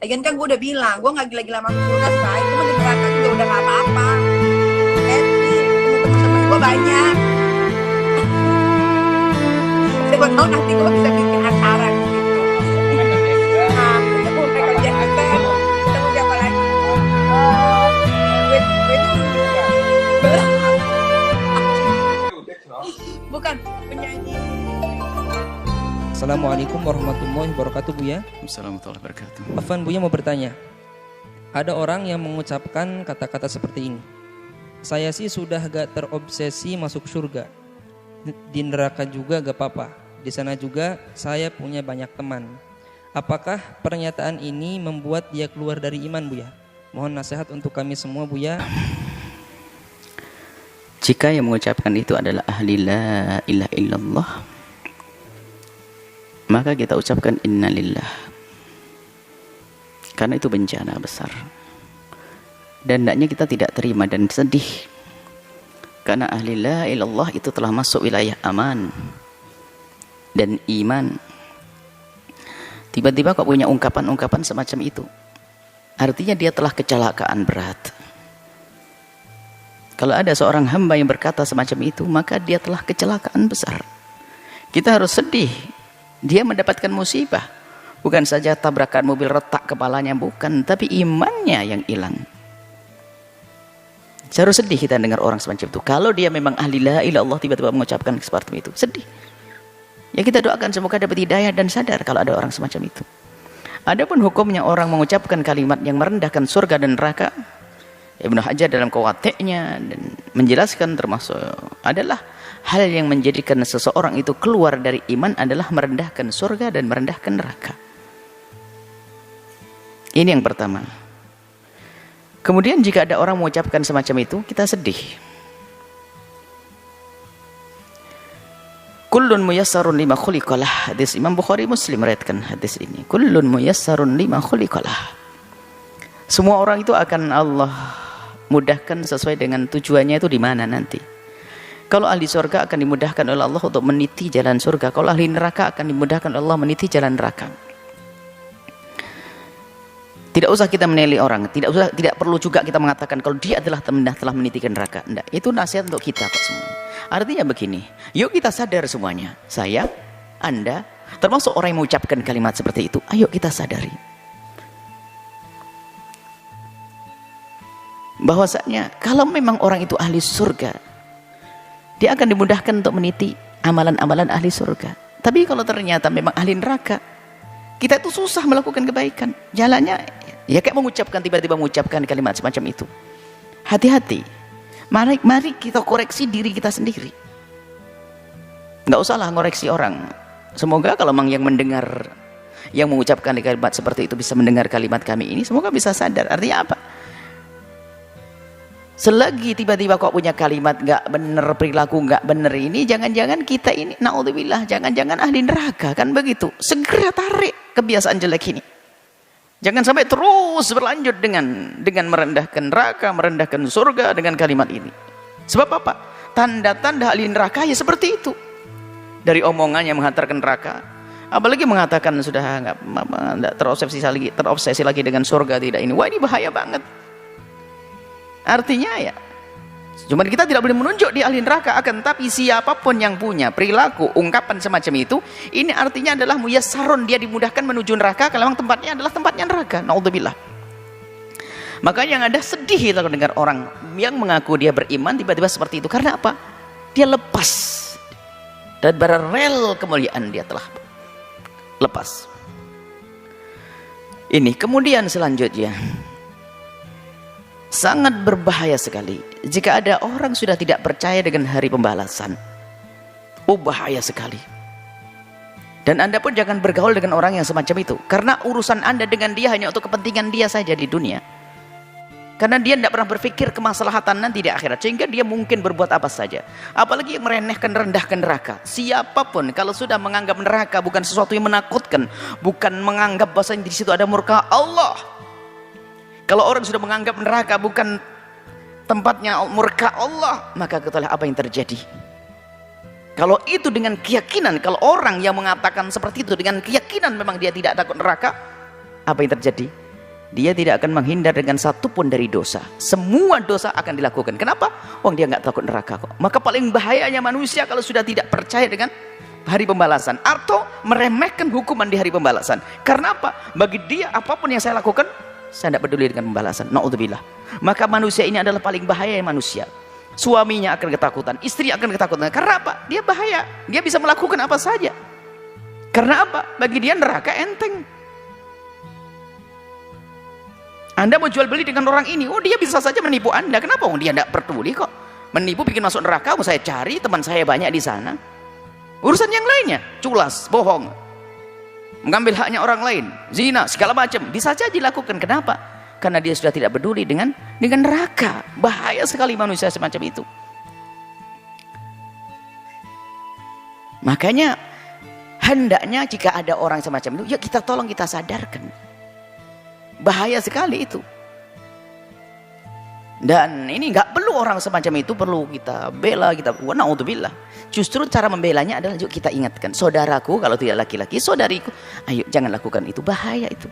Lagian kan gue udah bilang, gue nggak gila-gila masuk surga, say. Gue mau di neraka juga udah nggak apa-apa. Happy, temen-temen gue banyak. Siapa tahu nanti gue bisa bikin acara gitu. Nah, ketemu Michael Jackson, ketemu siapa lagi? Bukan penyanyi. Assalamualaikum warahmatullahi wabarakatuh, Buya. Assalamualaikum warahmatullahi wabarakatuh. Afwan, Buya mau bertanya. Ada orang yang mengucapkan kata-kata seperti ini. Saya sih sudah gak terobsesi masuk surga. Di neraka juga gak apa-apa. Di sana juga saya punya banyak teman. Apakah pernyataan ini membuat dia keluar dari iman, Buya? Mohon nasihat untuk kami semua, Buya. Jika yang mengucapkan itu adalah ahli la ilaha illallah, maka kita ucapkan innalillah, karena itu bencana besar. Dan hendaknya kita tidak terima dan sedih, karena ahli la ilaha illallah itu telah masuk wilayah aman dan iman. Tiba-tiba kok punya ungkapan-ungkapan semacam itu, artinya dia telah kecelakaan berat. Kalau ada seorang hamba yang berkata semacam itu, maka dia telah kecelakaan besar. Kita harus sedih. Dia mendapatkan musibah. Bukan saja tabrakan mobil retak kepalanya, bukan, tapi imannya yang hilang. Harus sedih kita dengar orang semacam itu. Kalau dia memang ahli la ilaha illallah tiba-tiba mengucapkan seperti itu, sedih. Ya kita doakan semoga dapat hidayah dan sadar kalau ada orang semacam itu. Adapun hukumnya orang mengucapkan kalimat yang merendahkan surga dan neraka, Ibnu Hajar dalam Qawatiknya dan menjelaskan termasuk adalah hal yang menjadikan seseorang itu keluar dari iman adalah merendahkan surga dan merendahkan neraka. Ini yang pertama. Kemudian jika ada orang mengucapkan semacam itu, kita sedih. Kullun muyassarun lima khuliqalah. Hadis Imam Bukhari Muslim meriwayatkan hadis ini. Kullun muyassarun lima khuliqalah. Semua orang itu akan Allah mudahkan sesuai dengan tujuannya itu di mana nanti. Kalau ahli surga akan dimudahkan oleh Allah untuk meniti jalan surga. Kalau ahli neraka akan dimudahkan oleh Allah meniti jalan neraka. Tidak usah kita menilai orang, tidak perlu juga kita mengatakan kalau dia adalah telah meniti ke neraka. Enggak, itu nasihat untuk kita kok semua. Artinya begini, yuk kita sadar semuanya. Saya, Anda, termasuk orang yang mengucapkan kalimat seperti itu, ayo kita sadari bahwasanya kalau memang orang itu ahli surga, dia akan dimudahkan untuk meniti amalan-amalan ahli surga. Tapi kalau ternyata memang ahli neraka, kita itu susah melakukan kebaikan. Jalannya ya kayak tiba-tiba mengucapkan kalimat semacam itu. Hati-hati. Mari kita koreksi diri kita sendiri. Nggak usahlah ngoreksi orang. Semoga kalau memang yang mendengar, yang mengucapkan kalimat seperti itu bisa mendengar kalimat kami ini, semoga bisa sadar. Artinya apa? Selagi tiba-tiba kok punya kalimat nggak bener, perilaku nggak bener ini, jangan-jangan kita ini, naudzubillah, jangan-jangan ahli neraka, kan begitu. Segera tarik kebiasaan jelek ini. Jangan sampai terus berlanjut dengan merendahkan neraka, merendahkan surga dengan kalimat ini. Sebab apa? Tanda-tanda ahli neraka ya seperti itu. Dari omongannya menghantarkan neraka, apalagi mengatakan sudah nggak terobsesi lagi dengan surga tidak ini. Wah, ini bahaya banget. Artinya ya, cuman kita tidak boleh menunjuk di ahli neraka, akan tapi siapapun yang punya perilaku, ungkapan semacam itu, ini artinya adalah muyassarun, dia dimudahkan menuju neraka kalau memang tempatnya adalah tempatnya neraka. Naudzubillah. Maka yang ada sedih kita mendengar orang yang mengaku dia beriman tiba-tiba seperti itu. Karena apa? Dia lepas dan bara rel kemuliaan dia telah lepas. Ini kemudian selanjutnya, sangat berbahaya sekali jika ada orang sudah tidak percaya dengan hari pembalasan. Bahaya sekali. Dan Anda pun jangan bergaul dengan orang yang semacam itu, karena urusan Anda dengan dia hanya untuk kepentingan dia saja di dunia. Karena dia tidak pernah berpikir kemaslahatan nanti di akhirat, sehingga dia mungkin berbuat apa saja. Apalagi yang merendahkan, rendahkan neraka. Siapapun kalau sudah menganggap neraka bukan sesuatu yang menakutkan, bukan menganggap bahwasanya di situ ada murka Allah. Kalau orang sudah menganggap neraka bukan tempatnya murka Allah, maka ketahuilah apa yang terjadi. Kalau itu dengan keyakinan, kalau orang yang mengatakan seperti itu dengan keyakinan memang dia tidak takut neraka, apa yang terjadi? dia tidak akan menghindar dengan satu pun dari dosa. Semua dosa akan dilakukan. Kenapa? Dia nggak takut neraka kok. Maka paling bahayanya manusia kalau sudah tidak percaya dengan hari pembalasan atau meremehkan hukuman di hari pembalasan. Karena apa? Bagi dia apapun yang saya lakukan, saya tidak peduli dengan pembalasan. Na'udzubillah. Maka manusia ini adalah paling bahaya manusia. Suaminya akan ketakutan, istri akan ketakutan. Karena apa? Dia bahaya. Dia bisa melakukan apa saja. Karena apa? Bagi dia neraka enteng. Anda mau jual beli dengan orang ini, dia bisa saja menipu Anda. Kenapa? Dia tidak peduli kok. Menipu bikin masuk neraka, saya cari teman saya banyak di sana. Urusan yang lainnya, culas, bohong, mengambil haknya orang lain, zina, segala macam, bisa saja dilakukan. Kenapa? Karena dia sudah tidak peduli dengan neraka. Bahaya sekali manusia semacam itu. Makanya hendaknya jika ada orang semacam itu, ya kita tolong, kita sadarkan. Bahaya sekali itu. Dan ini nggak perlu orang semacam itu perlu kita bela, kita na'udzubillah. Justru cara membelanya adalah yuk kita ingatkan, saudaraku kalau tidak laki-laki, saudariku, ayo jangan lakukan itu, bahaya itu.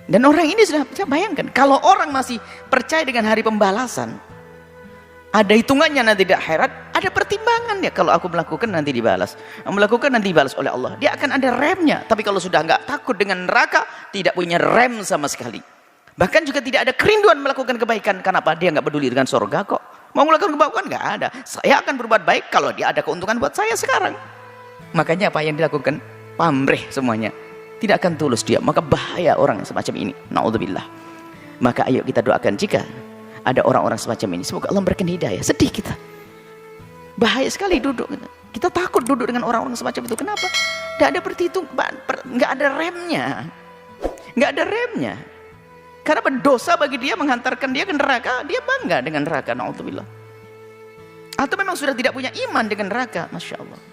Dan orang ini sudah bayangkan, kalau orang masih percaya dengan hari pembalasan, ada hitungannya nanti di akhirat, ada pertimbangan ya. Kalau aku melakukan nanti dibalas, melakukan nanti dibalas oleh Allah. Dia akan ada remnya. Tapi kalau sudah nggak takut dengan neraka, tidak punya rem sama sekali. Bahkan juga tidak ada kerinduan melakukan kebaikan. Kenapa? Dia nggak peduli dengan surga kok. Mau melakukan kebaikan nggak ada. Saya akan berbuat baik kalau dia ada keuntungan buat saya sekarang. Makanya apa yang dilakukan? Pamrih semuanya. Tidak akan tulus dia. Maka bahaya orang semacam ini. Na'udzubillah. Maka ayo kita doakan jika ada orang-orang semacam ini, semoga Allah memberikan hidayah. Sedih kita, bahaya sekali duduk kita takut duduk dengan orang-orang semacam itu. Kenapa? Tidak ada nggak ada remnya, nggak ada remnya. Karena berdosa bagi dia menghantarkan dia ke neraka, dia bangga dengan neraka. Na'udzubillah. Atau memang sudah tidak punya iman dengan neraka. Masya Allah.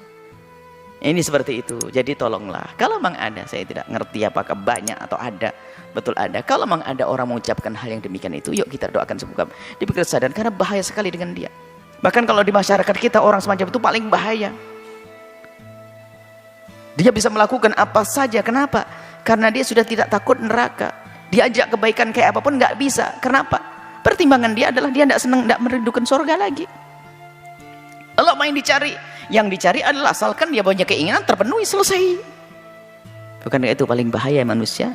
Ini seperti itu. Jadi tolonglah, kalau memang ada, saya tidak ngerti apakah banyak atau ada, betul ada. Kalau memang ada orang mengucapkan hal yang demikian itu, yuk kita doakan semoga diberi kesadaran, karena bahaya sekali dengan dia. Bahkan kalau di masyarakat kita orang semacam itu paling bahaya. Dia bisa melakukan apa saja. Kenapa? Karena dia sudah tidak takut neraka. Diajak kebaikan kayak apapun nggak bisa. Kenapa? Pertimbangan dia adalah dia tidak senang, tidak merindukan surga lagi. Allah main dicari. Yang dicari adalah asalkan dia punya keinginan terpenuhi, selesai. Bukankah itu paling bahaya manusia?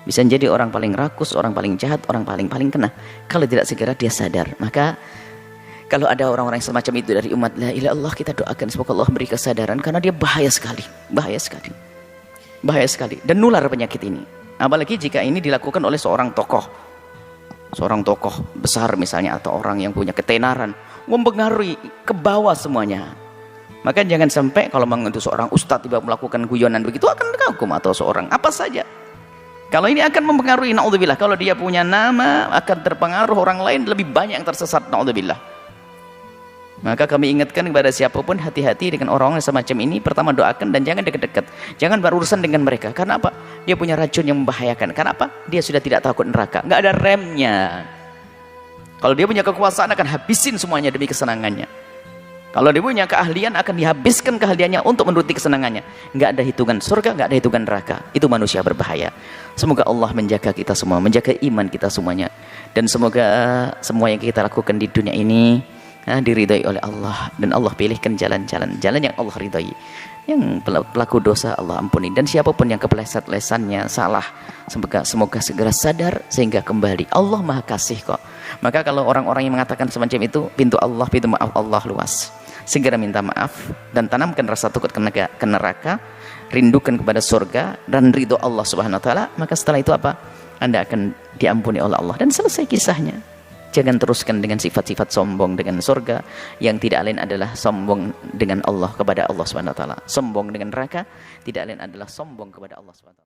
Bisa jadi orang paling rakus, orang paling jahat, orang paling kena. Kalau tidak segera dia sadar. Maka kalau ada orang-orang semacam itu dari umat la ilaha illallah, kita doakan semoga Allah beri kesadaran, karena dia bahaya sekali, bahaya sekali, bahaya sekali, dan nular penyakit ini. Apalagi jika ini dilakukan oleh seorang tokoh besar misalnya, atau orang yang punya ketenaran, mempengaruhi ke bawah semuanya. Maka jangan sampai kalau memang itu seorang ustadz tiba melakukan guyonan begitu akan kagum, atau seorang apa saja. Kalau ini akan mempengaruhi, na'udzubillah. Kalau dia punya nama akan terpengaruh, orang lain lebih banyak yang tersesat, na'udzubillah. Maka kami ingatkan kepada siapapun, hati-hati dengan orang-orang semacam ini. Pertama doakan dan jangan dekat-dekat, jangan berurusan dengan mereka. Karena apa? Dia punya racun yang membahayakan. Kenapa? Dia sudah tidak takut neraka, nggak ada remnya. Kalau dia punya kekuasaan akan habisin semuanya demi kesenangannya. Kalau dia punya keahlian akan dihabiskan keahliannya untuk menuruti kesenangannya. Nggak ada hitungan surga, nggak ada hitungan neraka. Itu manusia berbahaya. Semoga Allah menjaga kita semua, menjaga iman kita semuanya. Dan semoga semua yang kita lakukan di dunia ini diridhai oleh Allah. Dan Allah pilihkan jalan yang Allah ridhai. Yang pelaku dosa Allah ampuni. Dan siapapun yang kepleset lesannya salah, semoga segera sadar sehingga kembali. Allah maha kasih kok. Maka kalau orang-orang yang mengatakan semacam itu, pintu maaf Allah luas. Segera minta maaf dan tanamkan rasa takut ke neraka, rindukan kepada surga dan ridho Allah Subhanahu wa taala. Maka setelah itu apa? Anda akan diampuni oleh Allah dan selesai kisahnya. Jangan teruskan dengan sifat-sifat sombong dengan surga, yang tidak lain adalah sombong dengan Allah, kepada Allah Subhanahu wa taala. Sombong dengan neraka tidak lain adalah sombong kepada Allah Subhanahu wa taala.